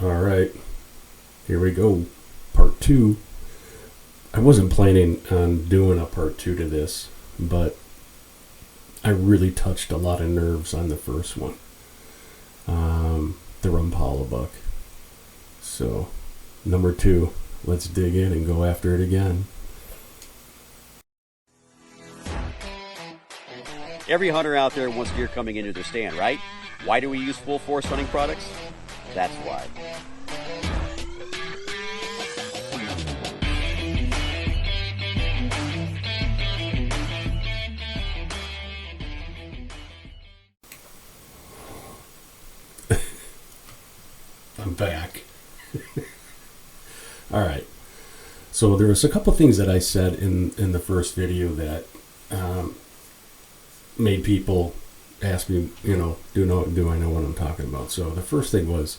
All right, here we go. Part two. I wasn't planning on doing a part two to this, but I really touched a lot of nerves on the first one. The Rompola Buck. So, number two, let's dig in and go after it again. Every hunter out there wants deer coming into their stand, right? Why do we use full force hunting products? That's why. I'm back. All right. So there was a couple things that I said in the first video that made people ask me, do I know what I'm talking about? So the first thing was,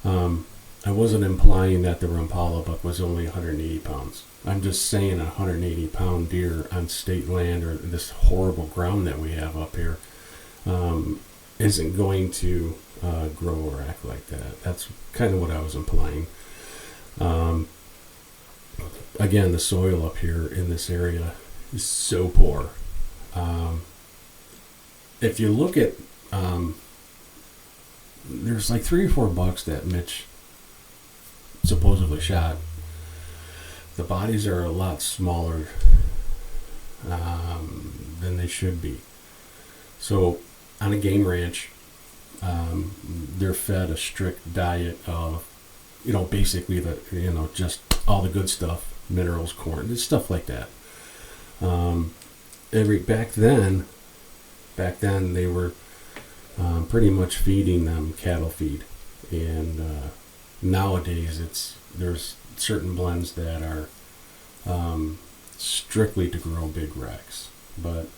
I wasn't implying that the Rompola buck was only 180 pounds. I'm just saying a 180 pound deer on state land or this horrible ground that we have up here isn't going to grow or act like that. That's kind of what I was implying. Again, the soil up here in this area is so poor. If you look at, there's like 3 or 4 bucks that Mitch supposedly shot. The bodies are a lot smaller than they should be. So on a game ranch, they're fed a strict diet of, basically just all the good stuff, minerals, corn, stuff like that. Back then they were pretty much feeding them cattle feed, and nowadays there's certain blends that are strictly to grow big racks. But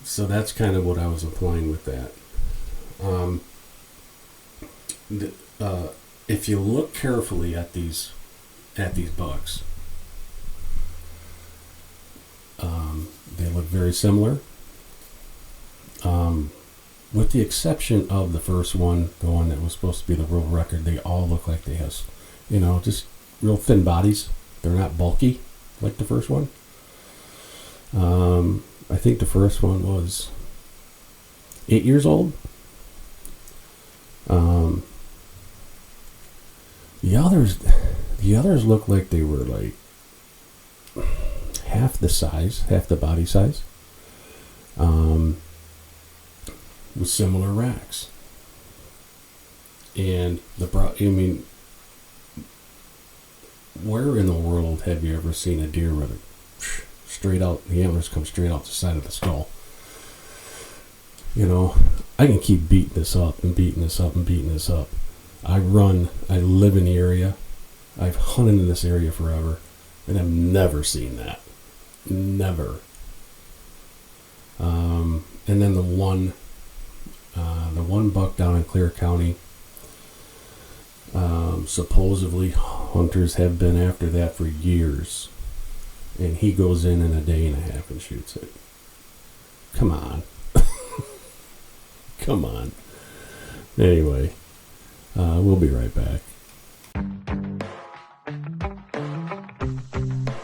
so that's kind of what I was implying with that. If you look carefully at these bucks, they look very similar. With the exception of the first one, the one that was supposed to be the world record, they all look like they have, just real thin bodies. They're not bulky like the first one. I think the first one was 8 years old. The others look like they were like half the body size. With similar racks. And where in the world have you ever seen a deer with the antlers come straight out the side of the skull? I can keep beating this up and beating this up and beating this up. I live in the area. I've hunted in this area forever, and I've never seen that. Never. And then the one buck down in Clear County, supposedly hunters have been after that for years, and he goes in a day and a half and shoots it. Come on. Come on. Anyway, we'll be right back.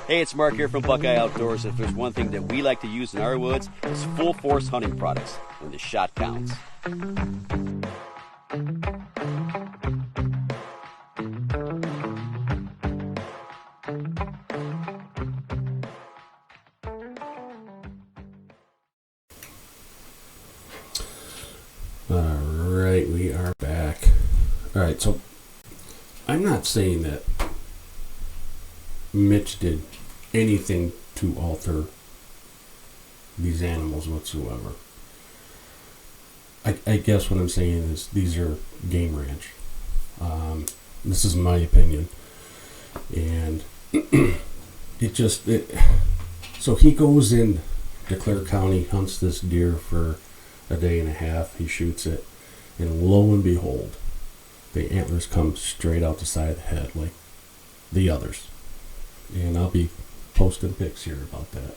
Hey, it's Mark here from Buckeye Outdoors. If there's one thing that we like to use in our woods, it's full force hunting products when the shot counts. Alright, we are back. Alright, so I'm not saying that Mitch did anything to alter these animals whatsoever. I guess what I'm saying is these are game ranch. This is my opinion. And so he goes in to Clear County, hunts this deer for a day and a half, he shoots it, and lo and behold, the antlers come straight out the side of the head like the others. And I'll be posting pics here about that.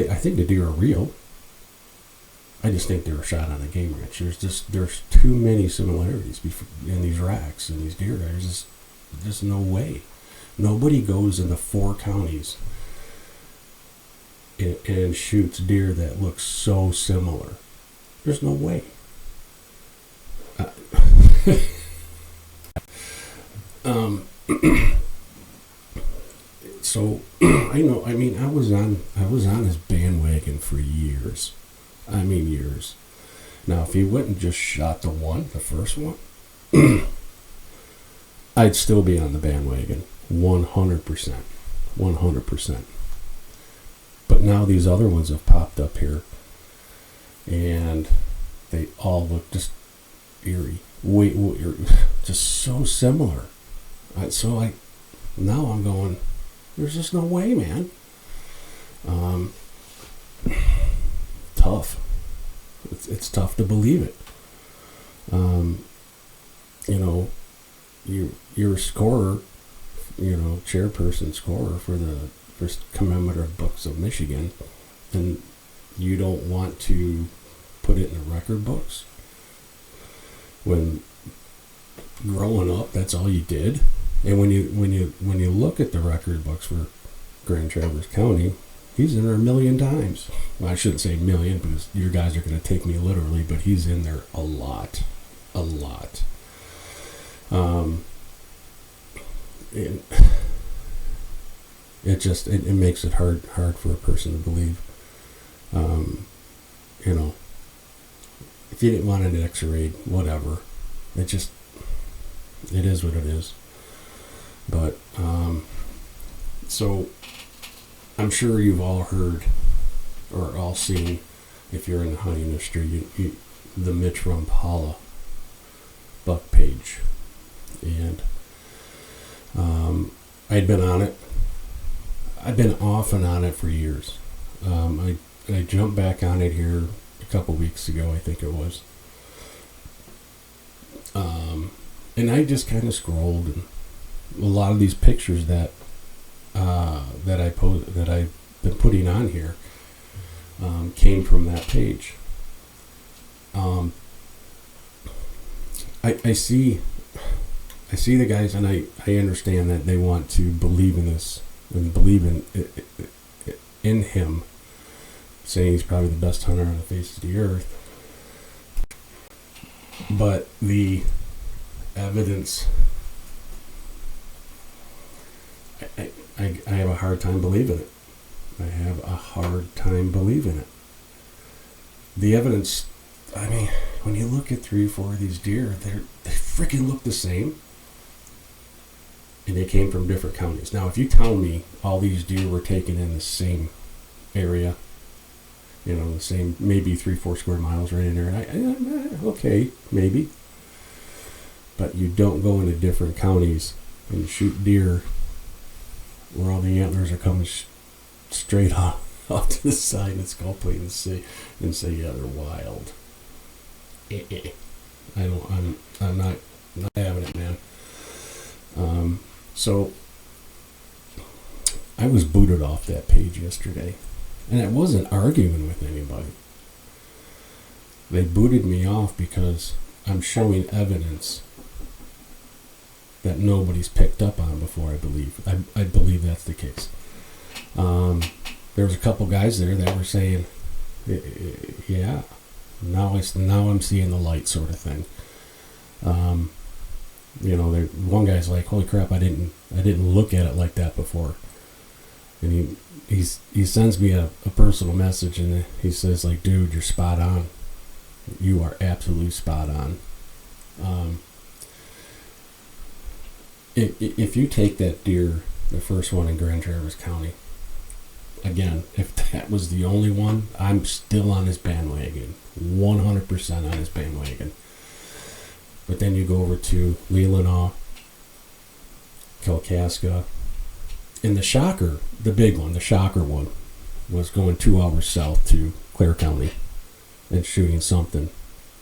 I think the deer are real. I just think they were shot on a game ranch. There's too many similarities in these racks and these deer. There's just no way. Nobody goes in the 4 counties and shoots deer that look so similar. There's no way. So I know. I mean, I was on his bandwagon for years. I mean, years. Now, if he went and just shot the first one, I'd still be on the bandwagon, 100%, 100%. But now these other ones have popped up here, and they all look just eerie, just so similar. Now I'm going, there's just no way, man. Tough. It's tough to believe it. You're a scorer, chairperson scorer for the first commemorative books of Michigan, and you don't want to put it in the record books when growing up that's all you did. And when you look at the record books for Grand Traverse County, he's in there 1 million times. Well, I shouldn't say million because you guys are going to take me literally, but he's in there a lot. It makes it hard for a person to believe. If you didn't want an X-ray, whatever. It is what it is. But so I'm sure you've all heard or all seen, if you're in the hunting industry, the Mitch Rompola Buck page. And I'd been on it. I've been off and on it for years. I jumped back on it here a couple weeks ago, I think it was. And I just kind of scrolled, and a lot of these pictures that I've been putting on here came from that page. I see the guys, and I understand that they want to believe in this and believe in him, saying he's probably the best hunter on the face of the earth. But the evidence, I have a hard time believing it. The evidence, I mean, when you look at 3 or 4 of these deer, they freaking look the same. And they came from different counties. Now, if you tell me all these deer were taken in the same area, the same, maybe 3-4 square miles right in there, okay, maybe. But you don't go into different counties and shoot deer where all the antlers are coming straight off to the side and skull plate and say, yeah, they're wild. I'm not having it, man. So I was booted off that page yesterday, and I wasn't arguing with anybody. They booted me off because I'm showing evidence that nobody's picked up on before, I believe. I believe that's the case. There was a couple guys there that were saying, yeah, now I'm seeing the light, sort of thing. One guy's like, holy crap, I didn't look at it like that before. And he sends me a personal message, and he says, like, dude, you're spot on. You are absolutely spot on. If you take that deer, the first one in Grand Traverse County, again, if that was the only one, I'm still on his bandwagon, 100% on his bandwagon. But then you go over to Leelanau, Kalkaska, and the shocker, the big one, the shocker one, was going 2 hours south to Clare County and shooting something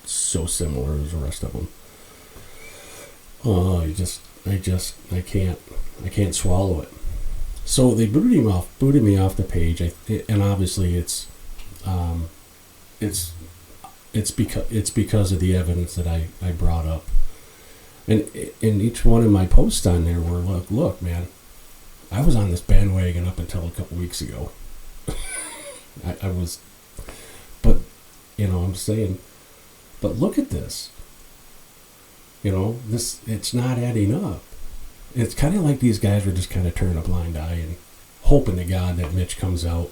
so similar as the rest of them. Oh, I can't swallow it. So they booted me off the page, and obviously it's it's because of the evidence that I brought up. And in each one of my posts on there were, look, man, I was on this bandwagon up until a couple weeks ago. I was, but, I'm saying, but look at this. It's not adding up. It's kind of like these guys were just kind of turning a blind eye and hoping to God that Mitch comes out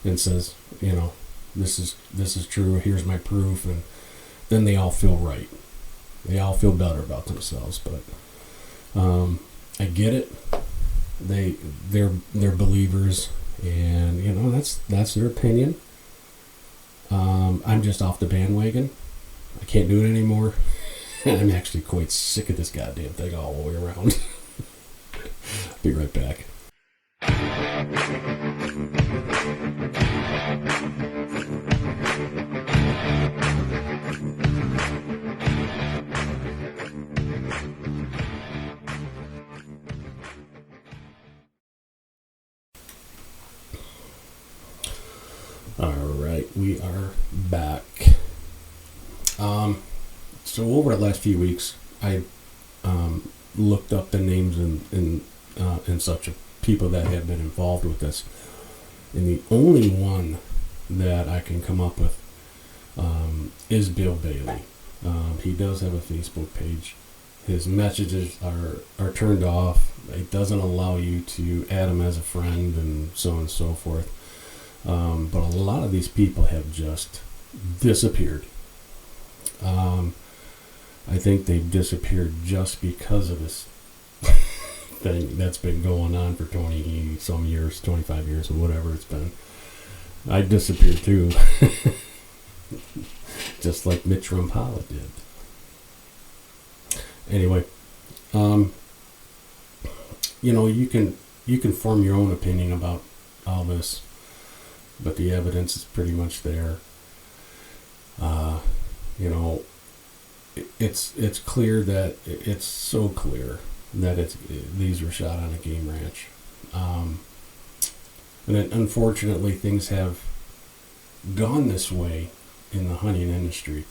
and says, this is true, here's my proof, and then they all feel right. They all feel better about themselves. But I get it. They're believers, and that's their opinion. I'm just off the bandwagon. I can't do it anymore. I'm actually quite sick of this goddamn thing all the way around. Be right back. Alright, we are back. So over the last few weeks, I looked up the names and such of people that have been involved with this. And the only one that I can come up with is Bill Bailey. He does have a Facebook page. His messages are turned off. It doesn't allow you to add him as a friend and so on and so forth. But a lot of these people have just disappeared. I think they've disappeared just because of this thing that's been going on for 20 some years, 25 years, or whatever it's been. I disappeared too. Just like Mitch Rompola did. Anyway, you can form your own opinion about all this, but the evidence is pretty much there. It's clear that it's so clear that these were shot on a game ranch, and then unfortunately things have gone this way in the hunting industry.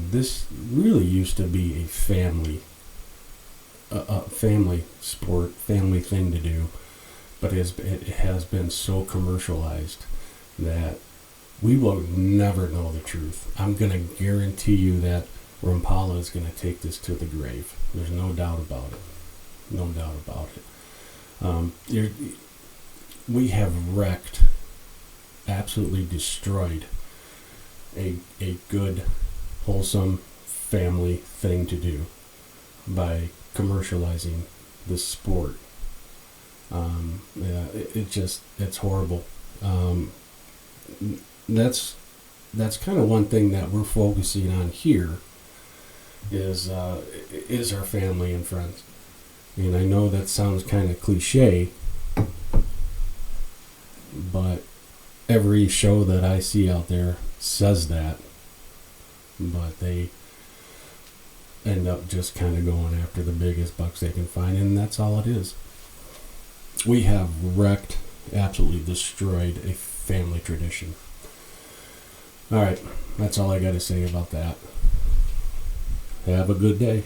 This really used to be a family sport, family thing to do, but it has been so commercialized that we will never know the truth. I'm going to guarantee you that Rompola is going to take this to the grave. There's no doubt about it. No doubt about it. We have wrecked, absolutely destroyed a good, wholesome family thing to do by commercializing this sport. It's horrible. That's kind of one thing that we're focusing on here is our family and friends. And I know that sounds kind of cliche, but every show that I see out there says that, but they end up just kind of going after the biggest bucks they can find, and that's all it is. We have wrecked, absolutely destroyed a family tradition. Alright, that's all I got to say about that. Have a good day.